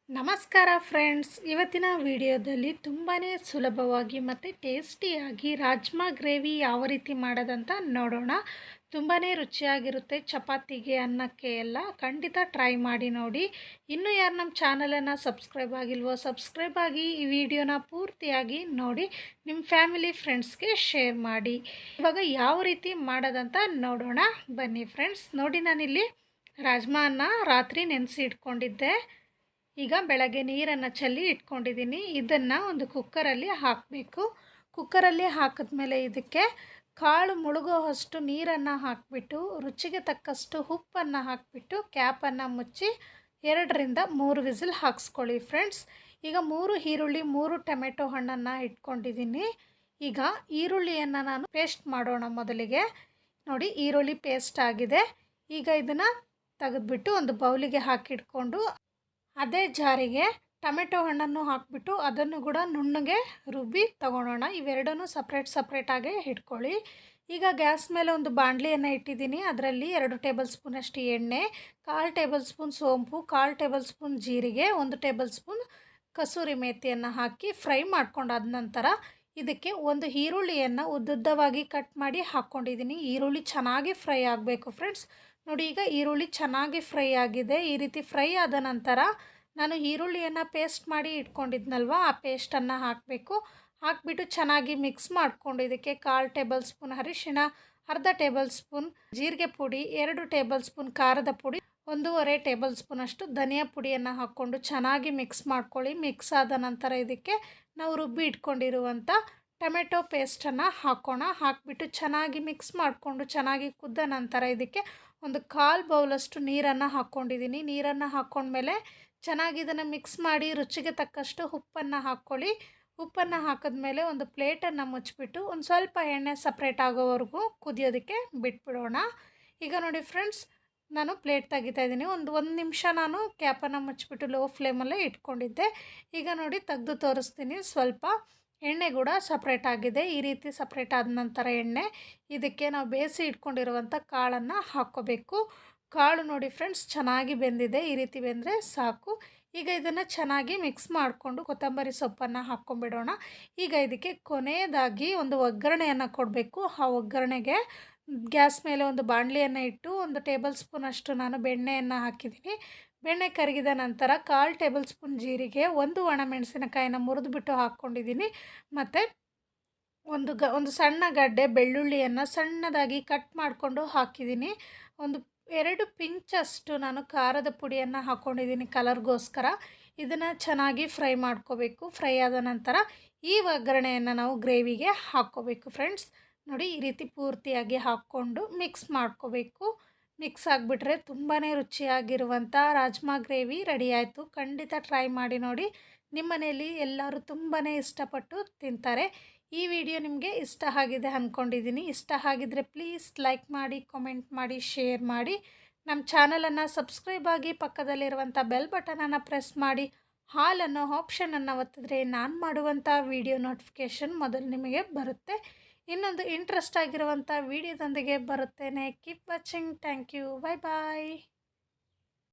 ನಮಸ್ಕಾರ ಫ್ರೆಂಡ್ಸ್, ಇವತ್ತಿನ ವಿಡಿಯೋದಲ್ಲಿ ತುಂಬಾ ಸುಲಭವಾಗಿ ಮತ್ತು ಟೇಸ್ಟಿಯಾಗಿ ರಾಜ್ಮಾ ಗ್ರೇವಿ ಯಾವ ರೀತಿ ಮಾಡೋದಂತ ನೋಡೋಣ. ತುಂಬಾ ರುಚಿಯಾಗಿರುತ್ತೆ. ಚಪಾತಿಗೆ, ಅನ್ನಕ್ಕೆ ಎಲ್ಲ ಖಂಡಿತ ಟ್ರೈ ಮಾಡಿ ನೋಡಿ. ಇನ್ನೂ ಯಾರು ನಮ್ಮ ಚಾನಲನ್ನು ಸಬ್ಸ್ಕ್ರೈಬ್ ಆಗಿಲ್ವೋ ಸಬ್ಸ್ಕ್ರೈಬ್ ಆಗಿ ಈ ವಿಡಿಯೋನ ಪೂರ್ತಿಯಾಗಿ ನೋಡಿ, ನಿಮ್ಮ ಫ್ಯಾಮಿಲಿ ಫ್ರೆಂಡ್ಸ್ಗೆ ಶೇರ್ ಮಾಡಿ. ಇವಾಗ ಯಾವ ರೀತಿ ಮಾಡೋದಂತ ನೋಡೋಣ ಬನ್ನಿ ಫ್ರೆಂಡ್ಸ್. ನೋಡಿ, ನಾನಿಲ್ಲಿ ರಾಜ್ಮಾನ ರಾತ್ರಿ ನೆನೆಸಿ ಇಟ್ಕೊಂಡಿದ್ದೆ. ಈಗ ಬೆಳಗ್ಗೆ ನೀರನ್ನು ಚೆಲ್ಲಿ ಇಟ್ಕೊಂಡಿದ್ದೀನಿ. ಇದನ್ನು ಒಂದು ಕುಕ್ಕರಲ್ಲಿ ಹಾಕಬೇಕು. ಕುಕ್ಕರಲ್ಲಿ ಹಾಕಿದ್ಮೇಲೆ ಇದಕ್ಕೆ ಕಾಳು ಮುಳುಗೋ ಅಷ್ಟು ನೀರನ್ನು ಹಾಕಿಬಿಟ್ಟು, ರುಚಿಗೆ ತಕ್ಕಷ್ಟು ಉಪ್ಪನ್ನು ಹಾಕಿಬಿಟ್ಟು, ಕ್ಯಾಪನ್ನು ಮುಚ್ಚಿ 2ರಿಂದ 3 ವಿಸಿಲ್ ಹಾಕ್ಸ್ಕೊಳ್ಳಿ ಫ್ರೆಂಡ್ಸ್. ಈಗ 3 ಈರುಳ್ಳಿ, 3 ಟೊಮೆಟೊ ಹಣ್ಣನ್ನು ಇಟ್ಕೊಂಡಿದ್ದೀನಿ. ಈಗ ಈರುಳ್ಳಿಯನ್ನು ನಾನು ಪೇಸ್ಟ್ ಮಾಡೋಣ. ಮೊದಲಿಗೆ ನೋಡಿ, ಈರುಳ್ಳಿ ಪೇಸ್ಟ್ ಆಗಿದೆ. ಈಗ ಇದನ್ನು ತೆಗೆದುಬಿಟ್ಟು ಒಂದು ಬೌಲಿಗೆ ಹಾಕಿಟ್ಕೊಂಡು ಅದೇ ಜಾರಿಗೆ ಟೊಮೆಟೊ ಹಣ್ಣನ್ನು ಹಾಕಿಬಿಟ್ಟು ಅದನ್ನು ಕೂಡ ನುಣ್ಣಗೆ ರುಬ್ಬಿ ತಗೊಳ್ಳೋಣ. ಇವೆರಡನ್ನೂ ಸಪ್ರೇಟಾಗಿ ಇಟ್ಕೊಳ್ಳಿ. ಈಗ ಗ್ಯಾಸ್ ಮೇಲೆ ಒಂದು ಬಾಣಲಿಯನ್ನು ಇಟ್ಟಿದ್ದೀನಿ. ಅದರಲ್ಲಿ 2 ಟೇಬಲ್ ಸ್ಪೂನಷ್ಟು ಎಣ್ಣೆ, 1/4 ಟೇಬಲ್ ಸ್ಪೂನ್ ಸೋಂಪು, 1/4 ಟೇಬಲ್ ಸ್ಪೂನ್ ಜೀರಿಗೆ, 1 ಟೇಬಲ್ ಸ್ಪೂನ್ ಕಸೂರಿ ಮೇಥಿಯನ್ನು ಹಾಕಿ ಫ್ರೈ ಮಾಡ್ಕೊಂಡಾದ ನಂತರ ಇದಕ್ಕೆ ಒಂದು ಈರುಳ್ಳಿಯನ್ನು ಉದ್ದುದ್ದವಾಗಿ ಕಟ್ ಮಾಡಿ ಹಾಕ್ಕೊಂಡಿದ್ದೀನಿ. ಈರುಳ್ಳಿ ಚೆನ್ನಾಗಿ ಫ್ರೈ ಆಗಬೇಕು ಫ್ರೆಂಡ್ಸ್. ನೋಡಿ, ಈಗ ಈರುಳ್ಳಿ ಚೆನ್ನಾಗಿ ಫ್ರೈ ಆಗಿದೆ. ಈ ರೀತಿ ಫ್ರೈ ಆದ ನಂತರ ನಾನು ಈರುಳ್ಳಿಯನ್ನು ಪೇಸ್ಟ್ ಮಾಡಿ ಇಟ್ಕೊಂಡಿದ್ನಲ್ವ, ಆ ಪೇಸ್ಟನ್ನು ಹಾಕಬೇಕು. ಹಾಕಿಬಿಟ್ಟು ಚೆನ್ನಾಗಿ ಮಿಕ್ಸ್ ಮಾಡಿಕೊಂಡು ಇದಕ್ಕೆ 1/4 ಟೇಬಲ್ ಸ್ಪೂನ್ ಅರಿಶಿಣ, ಅರ್ಧ ಟೇಬಲ್ ಸ್ಪೂನ್ ಜೀರಿಗೆ ಪುಡಿ, 2 ಟೇಬಲ್ ಸ್ಪೂನ್ ಖಾರದ ಪುಡಿ, 1.5 ಟೇಬಲ್ ಸ್ಪೂನಷ್ಟು ಧನಿಯಾ ಪುಡಿಯನ್ನು ಹಾಕ್ಕೊಂಡು ಚೆನ್ನಾಗಿ ಮಿಕ್ಸ್ ಮಾಡ್ಕೊಳ್ಳಿ. ಮಿಕ್ಸ್ ಆದ ನಂತರ ಇದಕ್ಕೆ ನಾವು ರುಬ್ಬಿ ಇಟ್ಕೊಂಡಿರುವಂಥ ಟೊಮೆಟೊ ಪೇಸ್ಟನ್ನು ಹಾಕೋಣ. ಹಾಕಿಬಿಟ್ಟು ಚೆನ್ನಾಗಿ ಮಿಕ್ಸ್ ಮಾಡಿಕೊಂಡು ಚೆನ್ನಾಗಿ ಕುದ್ದ ನಂತರ ಇದಕ್ಕೆ ಒಂದು 1/4 ಬೌಲಷ್ಟು ನೀರನ್ನು ಹಾಕ್ಕೊಂಡಿದ್ದೀನಿ. ನೀರನ್ನು ಹಾಕ್ಕೊಂಡ್ಮೇಲೆ ಚೆನ್ನಾಗಿ ಇದನ್ನು ಮಿಕ್ಸ್ ಮಾಡಿ ರುಚಿಗೆ ತಕ್ಕಷ್ಟು ಉಪ್ಪನ್ನು ಹಾಕ್ಕೊಳ್ಳಿ. ಉಪ್ಪನ್ನು ಹಾಕಿದ್ಮೇಲೆ ಒಂದು ಪ್ಲೇಟನ್ನು ಮುಚ್ಚಿಬಿಟ್ಟು ಒಂದು ಸ್ವಲ್ಪ ಎಣ್ಣೆ ಸಪ್ರೇಟ್ ಆಗೋವರೆಗೂ ಕುದಿಯೋದಕ್ಕೆ ಬಿಟ್ಬಿಡೋಣ. ಈಗ ನೋಡಿ ಫ್ರೆಂಡ್ಸ್, ನಾನು ಪ್ಲೇಟ್ ತೆಗಿತಾ ಇದ್ದೀನಿ. ಒಂದು ನಿಮಿಷ ನಾನು ಕ್ಯಾಪನ್ನು ಮುಚ್ಚಿಬಿಟ್ಟು ಲೋ ಫ್ಲೇಮಲ್ಲೇ ಇಟ್ಕೊಂಡಿದ್ದೆ. ಈಗ ನೋಡಿ, ತೆಗೆದು ತೋರಿಸ್ತೀನಿ. ಸ್ವಲ್ಪ ಎಣ್ಣೆ ಕೂಡ ಸಪ್ರೇಟ್ ಆಗಿದೆ. ಈ ರೀತಿ ಸಪ್ರೇಟ್ ಆದ ನಂತರ ಎಣ್ಣೆ ಇದಕ್ಕೆ ನಾವು ಬೇಯಿಸಿ ಇಟ್ಕೊಂಡಿರುವಂಥ ಕಾಳನ್ನು ಹಾಕ್ಕೋಬೇಕು. ಕಾಳು ನೋಡಿ ಫ್ರೆಂಡ್ಸ್, ಚೆನ್ನಾಗಿ ಬೆಂದಿದೆ. ಈ ರೀತಿ ಬೆಂದರೆ ಸಾಕು. ಈಗ ಇದನ್ನು ಚೆನ್ನಾಗಿ ಮಿಕ್ಸ್ ಮಾಡಿಕೊಂಡು ಕೊತ್ತಂಬರಿ ಸೊಪ್ಪನ್ನು ಹಾಕ್ಕೊಂಬಿಡೋಣ. ಈಗ ಇದಕ್ಕೆ ಕೊನೆಯದಾಗಿ ಒಂದು ಒಗ್ಗರಣೆಯನ್ನು ಕೊಡಬೇಕು. ಆ ಒಗ್ಗರಣೆಗೆ ಗ್ಯಾಸ್ ಮೇಲೆ ಒಂದು ಬಾಣಲಿಯನ್ನು ಇಟ್ಟು 1 ಟೇಬಲ್ ಸ್ಪೂನಷ್ಟು ನಾನು ಬೆಣ್ಣೆಯನ್ನು ಹಾಕಿದ್ದೀನಿ. ಬೆಣ್ಣೆ ಕರಗಿದ ನಂತರ 1/4 ಟೇಬಲ್ ಸ್ಪೂನ್ ಜೀರಿಗೆ, 1 ಒಣಮೆಣಸಿನಕಾಯಿನ ಮುರಿದುಬಿಟ್ಟು ಹಾಕ್ಕೊಂಡಿದ್ದೀನಿ. ಮತ್ತು ಒಂದು ಸಣ್ಣ ಗಡ್ಡೆ ಬೆಳ್ಳುಳ್ಳಿಯನ್ನು ಸಣ್ಣದಾಗಿ ಕಟ್ ಮಾಡಿಕೊಂಡು ಹಾಕಿದ್ದೀನಿ. ಒಂದು 2 ಪಿಂಚಷ್ಟು ನಾನು ಖಾರದ ಪುಡಿಯನ್ನು ಹಾಕ್ಕೊಂಡಿದ್ದೀನಿ ಕಲರ್ಗೋಸ್ಕರ. ಇದನ್ನು ಚೆನ್ನಾಗಿ ಫ್ರೈ ಮಾಡ್ಕೋಬೇಕು. ಫ್ರೈ ಆದ ನಂತರ ಈ ಒಗ್ಗರಣೆಯನ್ನು ನಾವು ಗ್ರೇವಿಗೆ ಹಾಕ್ಕೋಬೇಕು ಫ್ರೆಂಡ್ಸ್. ನೋಡಿ, ಈ ರೀತಿ ಪೂರ್ತಿಯಾಗಿ ಹಾಕ್ಕೊಂಡು ಮಿಕ್ಸ್ ಮಾಡ್ಕೋಬೇಕು. ಮಿಕ್ಸ್ ಆಗಿಬಿಟ್ರೆ ತುಂಬಾ ರುಚಿಯಾಗಿರುವಂಥ ರಾಜ್ಮಾ ಗ್ರೇವಿ ರೆಡಿ ಆಯಿತು. ಖಂಡಿತ ಟ್ರೈ ಮಾಡಿ ನೋಡಿ. ನಿಮ್ಮ ಮನೆಯಲ್ಲಿ ಎಲ್ಲರೂ ತುಂಬಾ ಇಷ್ಟಪಟ್ಟು ತಿಂತಾರೆ. ಈ ವಿಡಿಯೋ ನಿಮಗೆ ಇಷ್ಟ ಆಗಿದೆ ಅಂದ್ಕೊಂಡಿದ್ದೀನಿ. ಇಷ್ಟ ಆಗಿದ್ದರೆ ಪ್ಲೀಸ್ ಲೈಕ್ ಮಾಡಿ, ಕಾಮೆಂಟ್ ಮಾಡಿ, ಶೇರ್ ಮಾಡಿ. ನಮ್ಮ ಚಾನಲನ್ನು ಸಬ್ಸ್ಕ್ರೈಬ್ ಆಗಿ ಪಕ್ಕದಲ್ಲಿರುವಂಥ ಬೆಲ್ ಬಟನನ್ನು ಪ್ರೆಸ್ ಮಾಡಿ ಹಾಲ್ ಅನ್ನೋ ಆಪ್ಷನನ್ನು ಒತ್ತಿದ್ರೆ ನಾನು ಮಾಡುವಂಥ ವಿಡಿಯೋ ನೋಟಿಫಿಕೇಷನ್ ಮೊದಲು ನಿಮಗೆ ಬರುತ್ತೆ. ಇನ್ನೊಂದು ಇಂಟ್ರೆಸ್ಟ್ ಆಗಿರುವಂಥ ವಿಡಿಯೋದೊಂದಿಗೆ ಬರುತ್ತೇನೆ. Keep watching. Thank you. Bye bye.